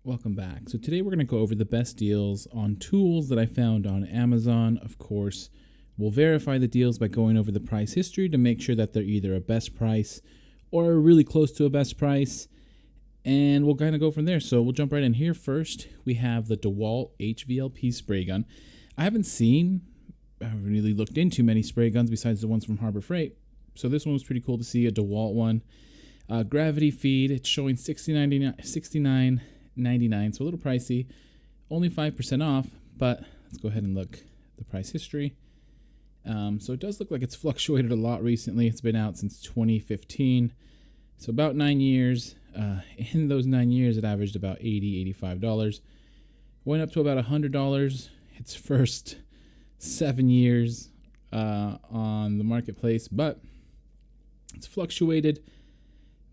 Welcome back. So today we're going to go over the best deals on tools that I found on Amazon. Of course, we'll verify the deals by going over the price history to make sure that they're either a best price or really close to a best price. And we'll kind of go from there. So we'll jump right in here. First, we have the DeWalt HVLP spray gun. I haven't really looked into many spray guns besides the ones from Harbor Freight. So this one was pretty cool to see, a DeWalt one. Gravity feed, it's showing $69.99, so a little pricey, only 5% off, but let's go ahead and look at the price history. So it does look like it's fluctuated a lot recently. It's been out since 2015, so about 9 years. In those 9 years, it averaged about $80, $85. Went up to about $100 its first 7 years on the marketplace, but it's fluctuated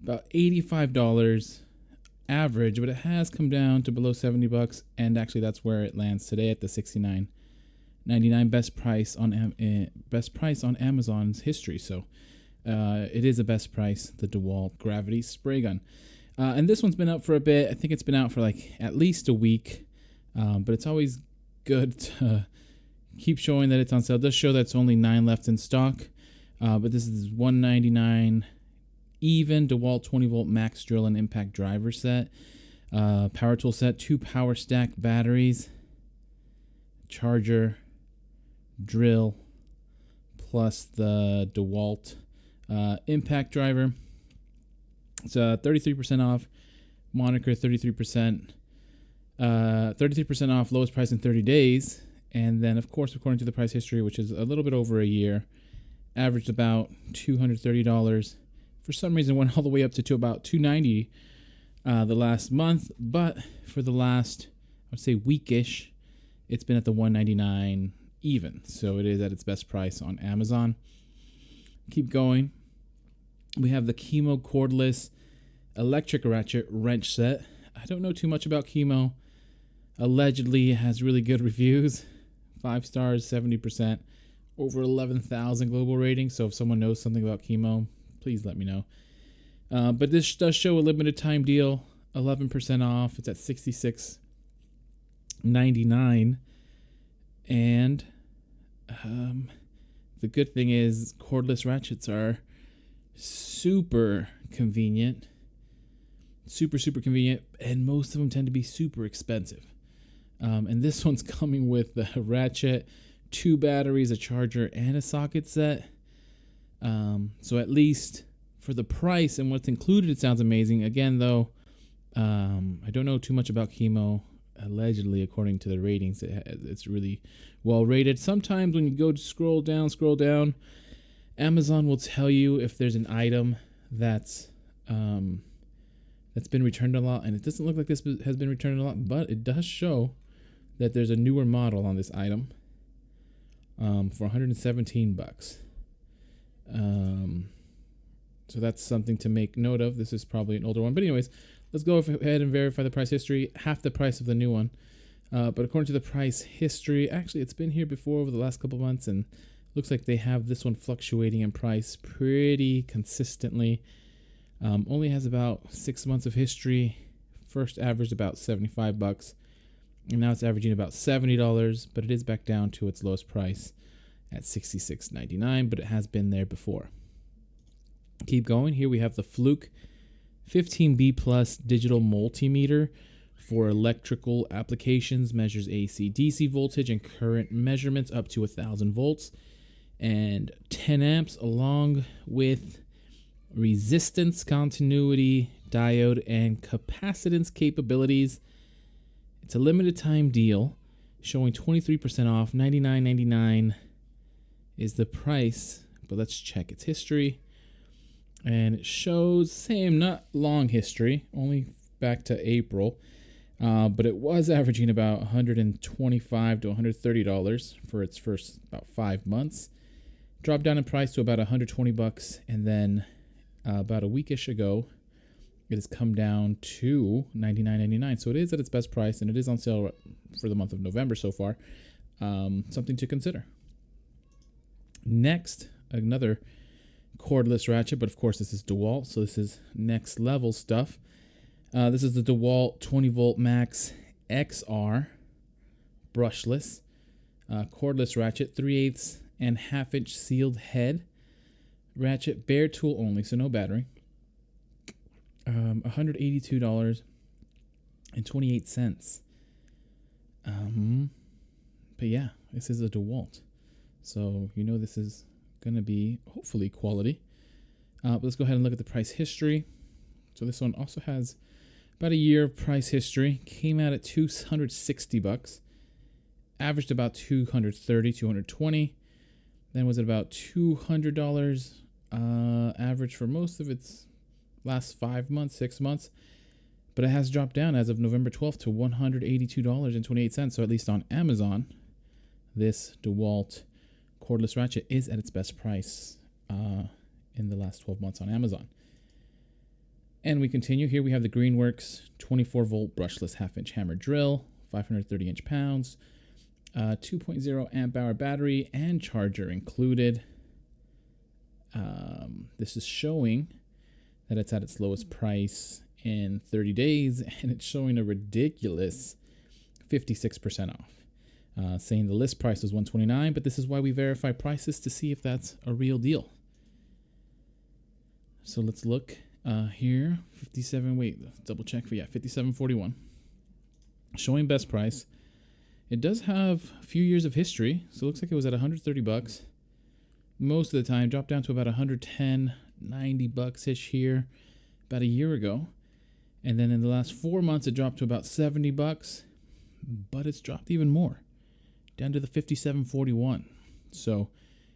about $85 average, but it has come down to below $70, and actually that's where it lands today at the $69.99 best price on Amazon's history. So it is a best price, the DeWalt Gravity spray gun, and this one's been out for a bit. I think it's been out for like at least a week, but it's always good to keep showing that it's on sale. It does show that it's only 9 left in stock, but this is $199 even DeWalt 20 volt max drill and impact driver set, power tool set, 2 power stack batteries, charger, drill, plus the DeWalt impact driver. It's 33% off, moniker 33%, 33% off, lowest price in 30 days. And then, of course, according to the price history, which is a little bit over a year, averaged about $230. For some reason, went all the way up to about $290 the last month. But for the last, I would say, weekish, it's been at the $199 even. So it is at its best price on Amazon. Keep going. We have the Kimo Cordless electric ratchet wrench set. I don't know too much about Kimo. Allegedly, it has really good reviews. 5 stars, 70%, over 11,000 global ratings. So if someone knows something about Kimo, please let me know. But this does show a limited time deal, 11% off. It's at $66.99. And the good thing is cordless ratchets are super convenient. Super convenient. And most of them tend to be super expensive. And this one's coming with the ratchet, 2 batteries, a charger, and a socket set. So at least for the price and what's included, it sounds amazing. Again, though, I don't know too much about Kimo. Allegedly, according to the ratings, it's really well rated. Sometimes when you go to scroll down, Amazon will tell you if there's an item that's been returned a lot, and it doesn't look like this has been returned a lot, but it does show that there's a newer model on this item for $117. So that's something to make note of. This is probably an older one, but anyways, let's go ahead and verify the price history. Half the price of the new one, but according to the price history, actually it's been here before over the last couple months, and looks like they have this one fluctuating in price pretty consistently. Only has about 6 months of history. First averaged about $75, and now it's averaging about $70, but it is back down to its lowest price at $66.99, but it has been there before. Keep going. Here we have the Fluke 15B Plus digital multimeter for electrical applications. Measures AC, DC voltage and current measurements up to 1,000 volts and 10 amps, along with resistance, continuity, diode, and capacitance capabilities. It's a limited time deal showing 23% off. $99.99 is the price, but let's check its history. And it shows same, not long history, only back to April, but it was averaging about $125 to $130 for its first about 5 months. Dropped down in price to about $120, and then about a weekish ago, it has come down to $99.99. So it is at its best price, and it is on sale for the month of November so far. Something to consider. Next, another cordless ratchet, but of course this is DeWalt, so this is next level stuff. This is the DeWalt 20 volt max XR brushless, cordless ratchet, 3/8 and 1/2 inch sealed head ratchet, bare tool only, so no battery. $182.28. But yeah, this is a DeWalt, so you know this is gonna be hopefully quality. But let's go ahead and look at the price history. So this one also has about a year of price history. Came out at $260, averaged about $230, $220. Then was it about $200 average for most of its last 5 months, 6 months. But it has dropped down as of November 12th to $182.28. So at least on Amazon, this DeWalt cordless ratchet is at its best price in the last 12 months on Amazon. And we continue. Here we have the Greenworks 24 volt brushless 1/2 inch hammer drill, 530 inch pounds, 2.0 amp hour battery and charger included. This is showing that it's at its lowest price in 30 days, and it's showing a ridiculous 56% off, saying the list price was $129, but this is why we verify prices to see if that's a real deal. So let's look here. 57, wait, double check for, yeah, 57.41. Showing best price. It does have a few years of history, so it looks like it was at $130 most of the time, dropped down to about $110, $90-ish here about a year ago. And then in the last 4 months, it dropped to about $70, but it's dropped even more, down to the 57.41. So,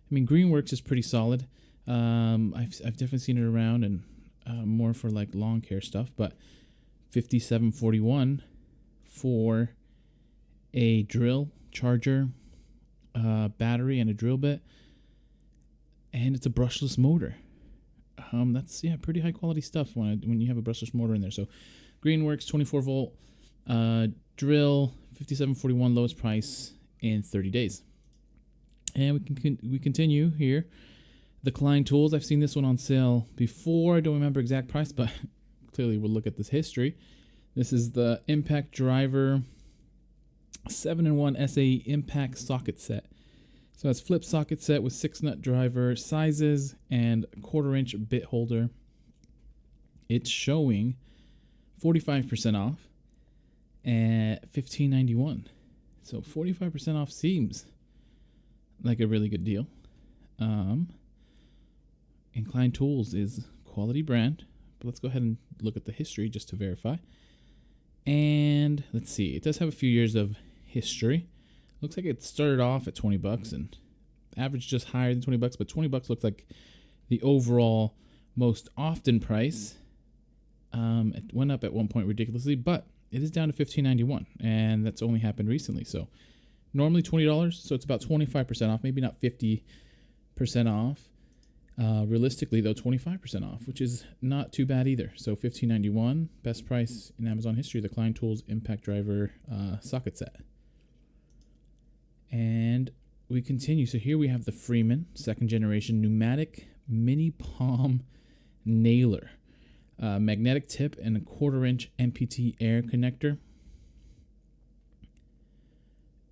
I mean, Greenworks is pretty solid. I've definitely seen it around, and more for like lawn care stuff, but 57.41 for a drill, charger, battery, and a drill bit, and it's a brushless motor. That's, yeah, pretty high quality stuff when you have a brushless motor in there. So Greenworks 24 volt drill, 57.41, lowest price in 30 days. And we continue here. The Klein tools, I've seen this one on sale before. I don't remember exact price, but clearly we'll look at this history. This is the Impact Driver 7-in-1 SAE Impact Socket Set. So it's flip socket set with 6-nut driver sizes and 1/4 inch bit holder. It's showing 45% off at $15.91. So 45% off seems like a really good deal. And Klein Tools is quality brand, but let's go ahead and look at the history just to verify. And let's see, it does have a few years of history. Looks like it started off at $20 and averaged just higher than $20, but $20 looks like the overall most often price. It went up at one point ridiculously, but it is down to $15.91, and that's only happened recently. So normally $20, so it's about 25% off, maybe not 50% off. Realistically, though, 25% off, which is not too bad either. So $15.91, best price in Amazon history, the Klein Tools Impact Driver socket set. And we continue. So here we have the Freeman 2nd generation pneumatic mini palm nailer, magnetic tip, and a 1/4 inch MPT air connector.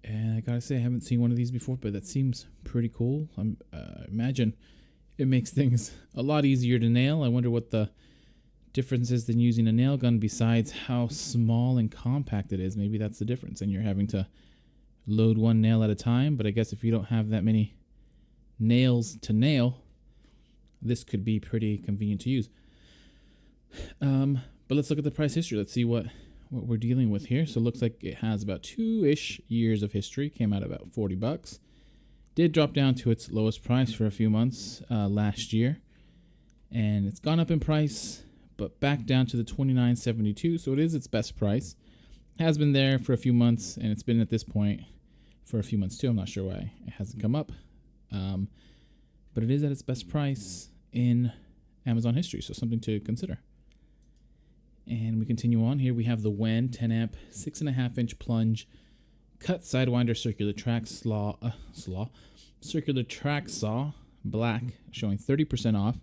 And I gotta say, I haven't seen one of these before, but that seems pretty cool. Imagine it makes things a lot easier to nail. I wonder what the difference is than using a nail gun, besides how small and compact it is. Maybe that's the difference, and you're having to load one nail at a time. But I guess if you don't have that many nails to nail, this could be pretty convenient to use. But let's look at the price history. Let's see what we're dealing with here. So it looks like it has about 2-ish years of history. Came out about $40. Did drop down to its lowest price for a few months last year, and it's gone up in price, but back down to the $29.72. So it is its best price. Has been there for a few months, and it's been at this point for a few months too. I'm not sure why it hasn't come up, but it is at its best price in Amazon history, so something to consider. And we continue on. Here we have the Wen 10 amp 6.5 inch plunge cut Sidewinder circular track circular track saw, black, showing 30% off,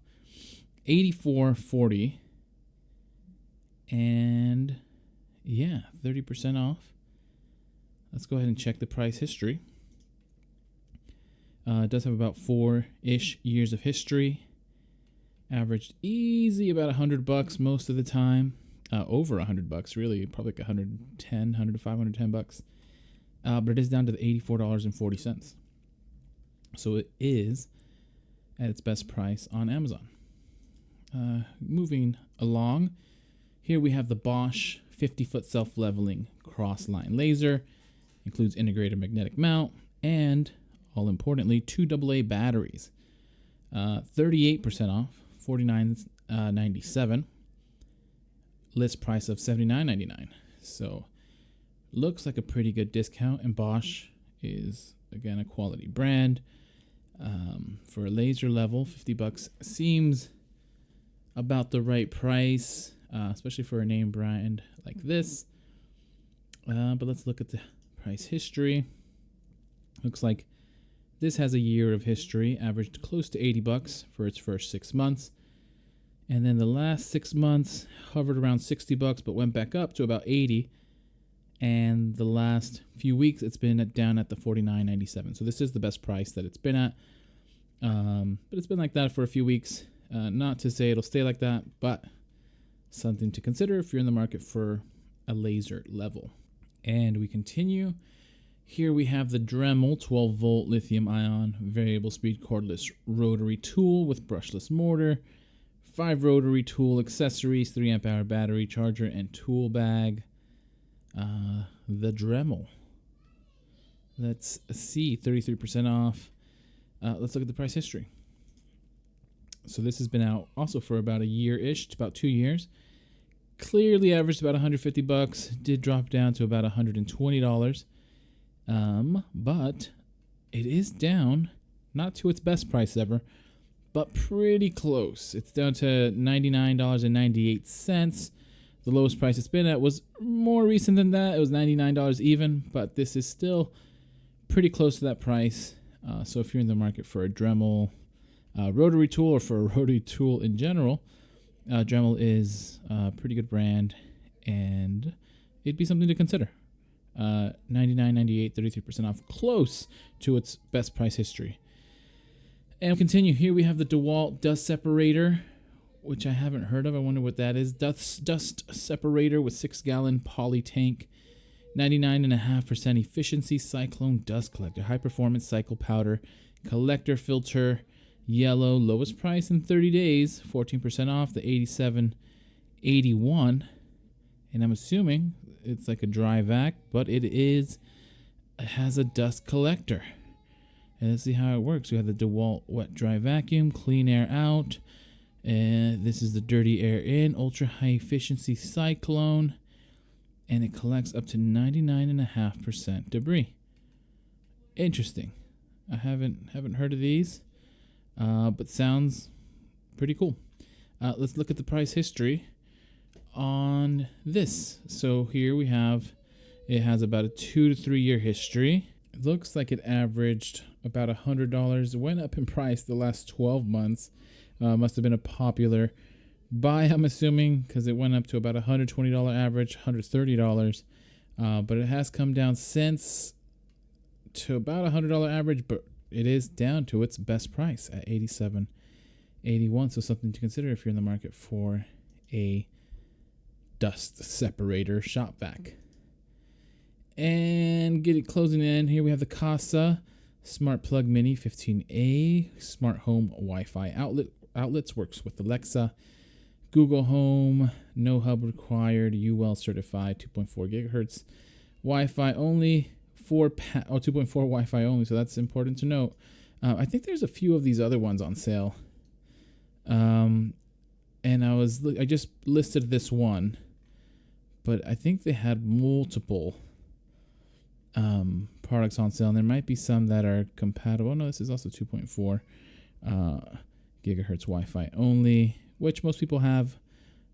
$84.40. And yeah, 30% off. Let's go ahead and check the price history. It does have about 4-ish years of history. Averaged easy about $100 most of the time. Over $100 really, probably like 110, 100 to 510 bucks. But it is down to the $84.40. So it is at its best price on Amazon. Moving along, here we have the Bosch 50-foot self-leveling cross-line laser. Includes integrated magnetic mount and, all importantly, 2 AA batteries. 38% off, $49.97. List price of $79.99. So looks like a pretty good discount, and Bosch is again a quality brand. For a laser level, $50 seems about the right price, especially for a name brand like this. But let's look at the price history. Looks like this has a year of history, averaged close to $80 for its first 6 months. And then the last 6 months hovered around $60, but went back up to about $80. And the last few weeks, it's been down at the $49.97. So this is the best price that it's been at. But it's been like that for a few weeks. Not to say it'll stay like that, but something to consider if you're in the market for a laser level. And we continue. Here we have the Dremel 12-volt lithium-ion variable speed cordless rotary tool with brushless mortar. 5 rotary tool accessories, 3 amp hour battery charger, and tool bag. The Dremel. Let's see, 33% off. Let's look at the price history. So this has been out also for about a year-ish, about 2 years. Clearly averaged about $150. Did drop down to about $120. But it is down, not to its best price ever, but pretty close. It's down to $99.98. The lowest price it's been at was more recent than that. It was $99 even, but this is still pretty close to that price. So if you're in the market for a Dremel rotary tool, or for a rotary tool in general, Dremel is a pretty good brand, and it'd be something to consider. $99.98, 33% off, close to its best price history. And we'll continue. Here we have the DeWalt dust separator, which I haven't heard of. I wonder what that is. Dust separator with 6-gallon poly tank, 99.5% efficiency cyclone dust collector, high performance cycle powder collector filter, yellow, lowest price in 30 days, 14% off, the $87.81. And I'm assuming it's like a dry vac, but it has a dust collector. And let's see how it works. We have the DeWalt wet dry vacuum, clean air out. And this is the dirty air in, ultra high efficiency cyclone. And it collects up to 99.5% debris. Interesting. I haven't heard of these, but sounds pretty cool. Let's look at the price history on this. So here we have, it has about a 2 to 3 year history. It looks like it averaged about $100. It went up in price the last 12 months. Must have been a popular buy, I'm assuming, because it went up to about $120 average, $130. But it has come down since to about $100 average, but it is down to its best price at $87.81. So something to consider if you're in the market for a dust separator shop vac. And get it closing in. Here we have the Kasa Smart Plug Mini 15A Smart Home Wi-Fi outlets. Works with Alexa, Google Home, no hub required, UL certified, 2.4 gigahertz Wi-Fi only, 2.4 Wi-Fi only. So that's important to note. I think there's a few of these other ones on sale. And I just listed this one, but I think they had multiple products on sale, and there might be some that are compatible. No, this is also 2.4 gigahertz Wi-Fi only, which most people have,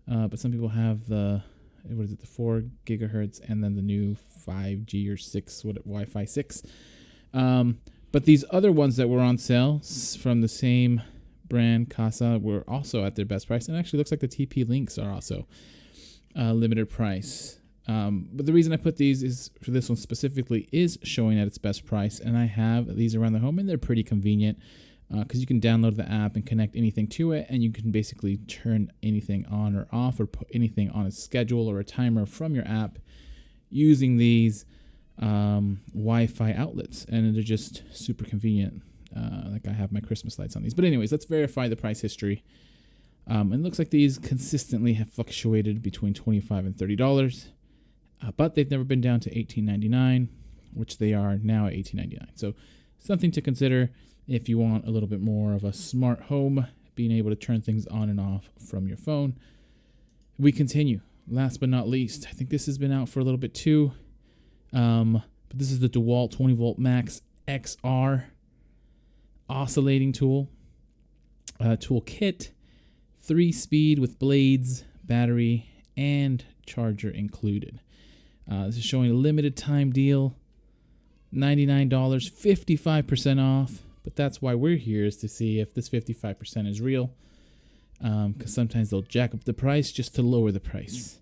but some people have the 4 gigahertz and then the new 5G or 6 Wi-Fi 6. But these other ones that were on sale from the same brand, Kasa, were also at their best price, and actually looks like the TP links are also limited price. But the reason I put these is for this one specifically is showing at its best price, and I have these around the home, and they're pretty convenient because you can download the app and connect anything to it, and you can basically turn anything on or off or put anything on a schedule or a timer from your app using these Wi-Fi outlets, and they're just super convenient. Like I have my Christmas lights on these. But anyways, let's verify the price history. It looks like these consistently have fluctuated between $25 and $30. But they've never been down to $18.99, which they are now at $18.99. So something to consider if you want a little bit more of a smart home, being able to turn things on and off from your phone. We continue. Last but not least, I think this has been out for a little bit too. But this is the DeWalt 20 volt max XR oscillating tool. Tool kit, 3-speed with blades, battery, and charger included. This is showing a limited time deal, $99, 55% off. But that's why we're here, is to see if this 55% is real. Because sometimes they'll jack up the price just to lower the price.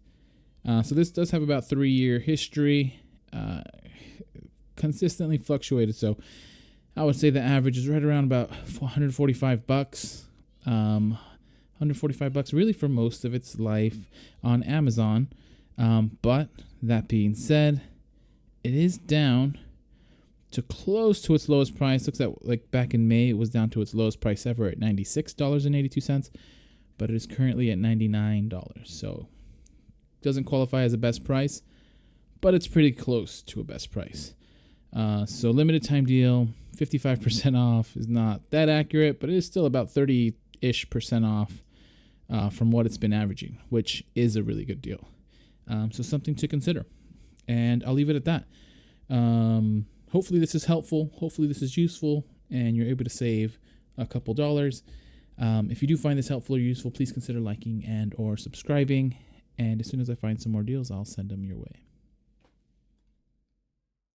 So this does have about 3-year history. Consistently fluctuated. So I would say the average is right around about $145. $145 really for most of its life on Amazon. But that being said, it is down to close to its lowest price. Looks like back in May it was down to its lowest price ever at $96.82, but it is currently at $99. So doesn't qualify as a best price, but it's pretty close to a best price. So limited time deal, 55% off is not that accurate, but it is still about 30-ish% off from what it's been averaging, which is a really good deal. So something to consider. And I'll leave it at that. Hopefully this is helpful. Hopefully this is useful, and you're able to save a couple dollars. If you do find this helpful or useful, please consider liking and or subscribing. And as soon as I find some more deals, I'll send them your way.